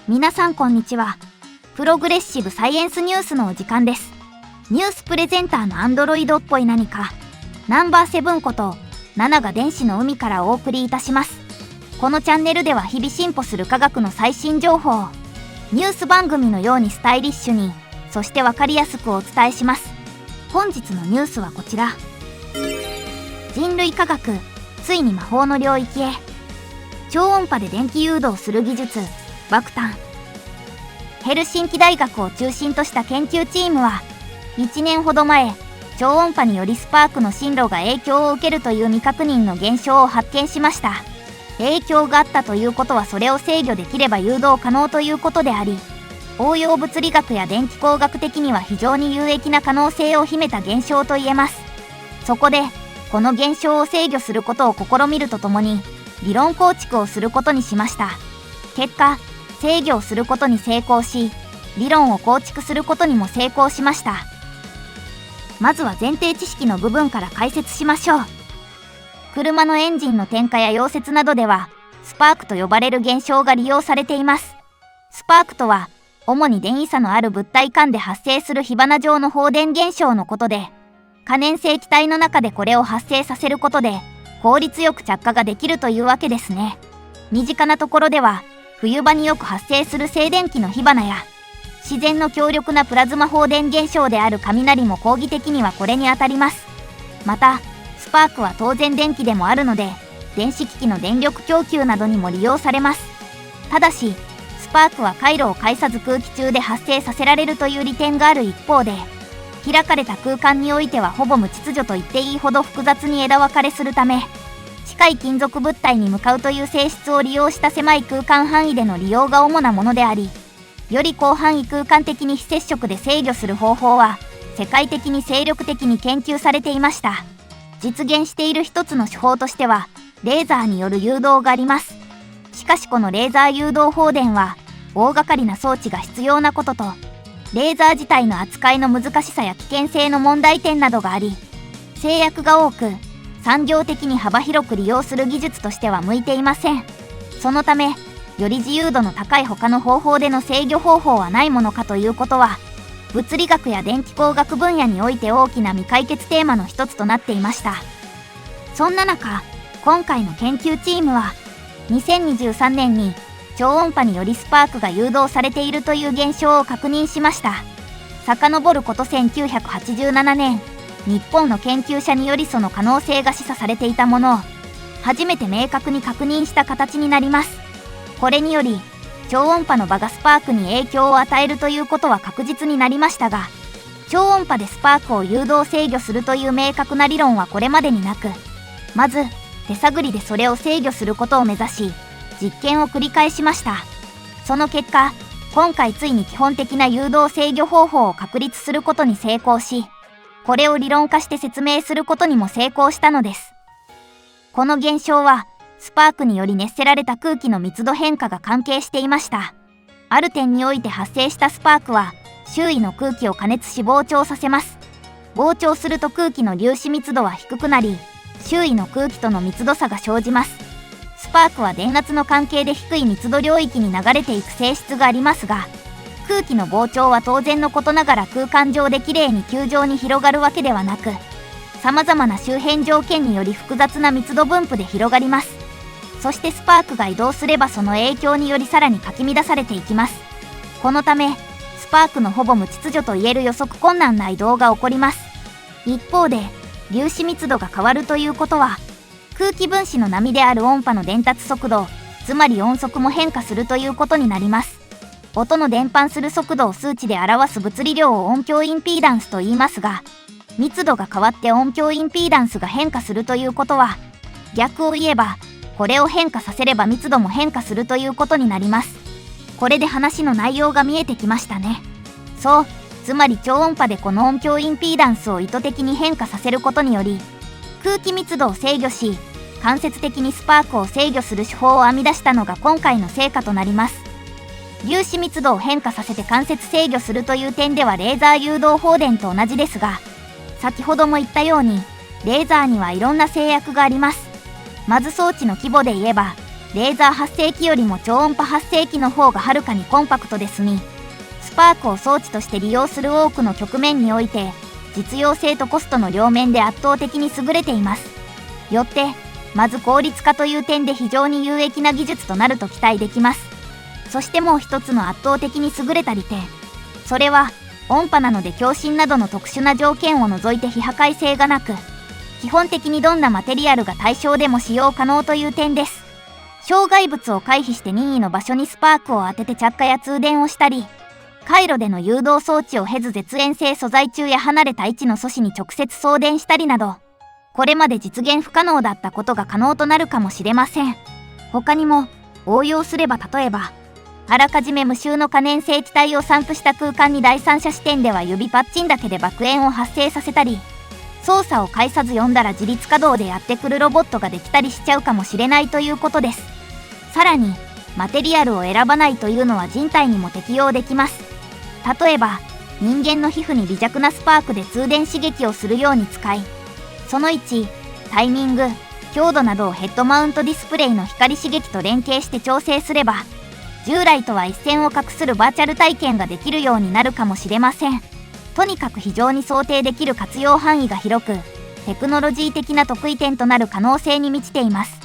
皆さんこんにちは。プログレッシブサイエンスニュースのお時間です。ニュースプレゼンターのアンドロイドっぽい何かナンバー7こと7が電子の海からお送りいたします。このチャンネルでは日々進歩する科学の最新情報をニュース番組のようにスタイリッシュに、そしてわかりやすくお伝えします。本日のニュースはこちら。人類科学ついに魔法の領域へ。超音波で電気誘導する技術爆誕。ヘルシンキ大学を中心とした研究チームは1年ほど前、超音波によりスパークの進路が影響を受けるという未確認の現象を発見しました。影響があったということはそれを制御できれば誘導可能ということであり、応用物理学や電気工学的には非常に有益な可能性を秘めた現象と言えます。そこでこの現象を制御することを試みるとともに理論構築をすることにしました。結果、制御をすることに成功し、理論を構築することにも成功しました。まずは前提知識の部分から解説しましょう。車のエンジンの点火や溶接などではスパークと呼ばれる現象が利用されています。スパークとは主に電位差のある物体間で発生する火花状の放電現象のことで、可燃性気体の中でこれを発生させることで効率よく着火ができるというわけですね。身近なところでは冬場によく発生する静電気の火花や自然の強力なプラズマ放電現象である雷も講義的にはこれにあたります。またスパークは当然電気でもあるので電子機器の電力供給などにも利用されます。ただしスパークは回路を介さず空気中で発生させられるという利点がある一方で、開かれた空間においてはほぼ無秩序と言っていいほど複雑に枝分かれするため、近い金属物体に向かうという性質を利用した狭い空間範囲での利用が主なものであり、より広範囲空間的に非接触で制御する方法は世界的に精力的に研究されていました。実現している一つの手法としてはレーザーによる誘導があります。しかしこのレーザー誘導放電は大掛かりな装置が必要なことと、レーザー自体の扱いの難しさや危険性の問題点などがあり、制約が多く産業的に幅広く利用する技術としては向いていません。そのためより自由度の高い他の方法での制御方法はないものかということは、物理学や電気工学分野において大きな未解決テーマの一つとなっていました。そんな中、今回の研究チームは2023年に超音波によりスパークが誘導されているという現象を確認しました。遡ること1987年、日本の研究者によりその可能性が示唆されていたものを初めて明確に確認した形になります。これにより超音波の場がスパークに影響を与えるということは確実になりましたが、超音波でスパークを誘導制御するという明確な理論はこれまでになく、まず手探りでそれを制御することを目指し実験を繰り返しました。その結果、今回ついに基本的な誘導制御方法を確立することに成功し、これを理論化して説明することにも成功したのです。この現象はスパークにより熱せられた空気の密度変化が関係していました。ある点において発生したスパークは周囲の空気を加熱し膨張させます。膨張すると空気の粒子密度は低くなり、周囲の空気との密度差が生じます。スパークは電圧の関係で低い密度領域に流れていく性質がありますが、空気の膨張は当然のことながら空間上できれいに球状に広がるわけではなく、様々な周辺条件により複雑な密度分布で広がります。そしてスパークが移動すればその影響によりさらにかき乱されていきます。このためスパークのほぼ無秩序といえる予測困難な移動が起こります。一方で粒子密度が変わるということは、空気分子の波である音波の伝達速度、つまり音速も変化するということになります。音の伝播する速度を数値で表す物理量を音響インピーダンスと言いますが、密度が変わって音響インピーダンスが変化するということは、逆を言えばこれを変化させれば密度も変化するということになります。これで話の内容が見えてきましたね。そう、つまり超音波でこの音響インピーダンスを意図的に変化させることにより、空気密度を制御し間接的にスパークを制御する手法を編み出したのが今回の成果となります。粒子密度を変化させて間接制御するという点ではレーザー誘導放電と同じですが、先ほども言ったようにレーザーにはいろんな制約があります。まず装置の規模で言えばレーザー発生器よりも超音波発生器の方がはるかにコンパクトで済み、スパークを装置として利用する多くの局面において、実用性とコストの両面で圧倒的に優れています。よって、まず効率化という点で非常に有益な技術となると期待できます。そしてもう一つの圧倒的に優れた利点。それは、音波なので共振などの特殊な条件を除いて非破壊性がなく、基本的にどんなマテリアルが対象でも使用可能という点です。障害物を回避して任意の場所にスパークを当てて着火や通電をしたり、回路での誘導装置を経ず絶縁性素材中や離れた位置の素子に直接送電したりなど、これまで実現不可能だったことが可能となるかもしれません。他にも、応用すれば例えば、あらかじめ無臭の可燃性気体を散布した空間に第三者視点では指パッチンだけで爆炎を発生させたり、操作を介さず読んだら自律稼働でやってくるロボットができたりしちゃうかもしれないということです。さらに、マテリアルを選ばないというのは人体にも適用できます。例えば、人間の皮膚に微弱なスパークで通電刺激をするように使い、その位置、タイミング、強度などをヘッドマウントディスプレイの光刺激と連携して調整すれば、従来とは一線を画するバーチャル体験ができるようになるかもしれません。とにかく非常に想定できる活用範囲が広く、テクノロジー的な得意点となる可能性に満ちています。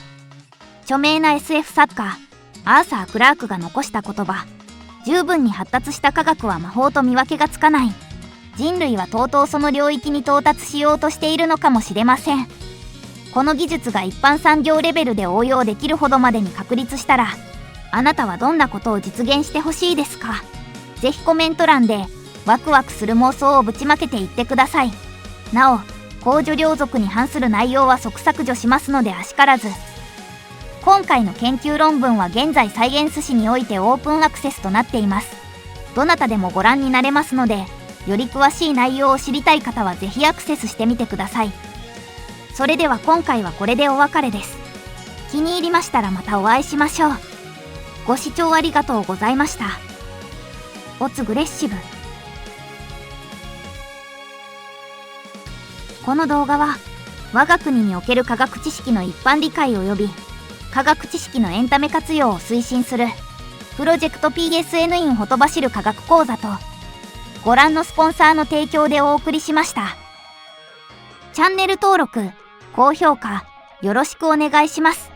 著名な SF 作家、アーサー・クラークが残した言葉、十分に発達した科学は魔法と見分けがつかない。人類はとうとうその領域に到達しようとしているのかもしれません。この技術が一般産業レベルで応用できるほどまでに確立したら、あなたはどんなことを実現してほしいですか？ぜひコメント欄でワクワクする妄想をぶちまけていってください。なお、公序良俗に反する内容は即削除しますのであしからず。今回の研究論文は現在サイエンス誌においてオープンアクセスとなっています。どなたでもご覧になれますので、より詳しい内容を知りたい方はぜひアクセスしてみてください。それでは今回はこれでお別れです。気に入りましたらまたお会いしましょう。ご視聴ありがとうございました。オツグレッシブ。この動画は、我が国における科学知識の一般理解及び、科学知識のエンタメ活用を推進する、プロジェクト PSN インほとばしる科学講座と、ご覧のスポンサーの提供でお送りしました。チャンネル登録、高評価、よろしくお願いします。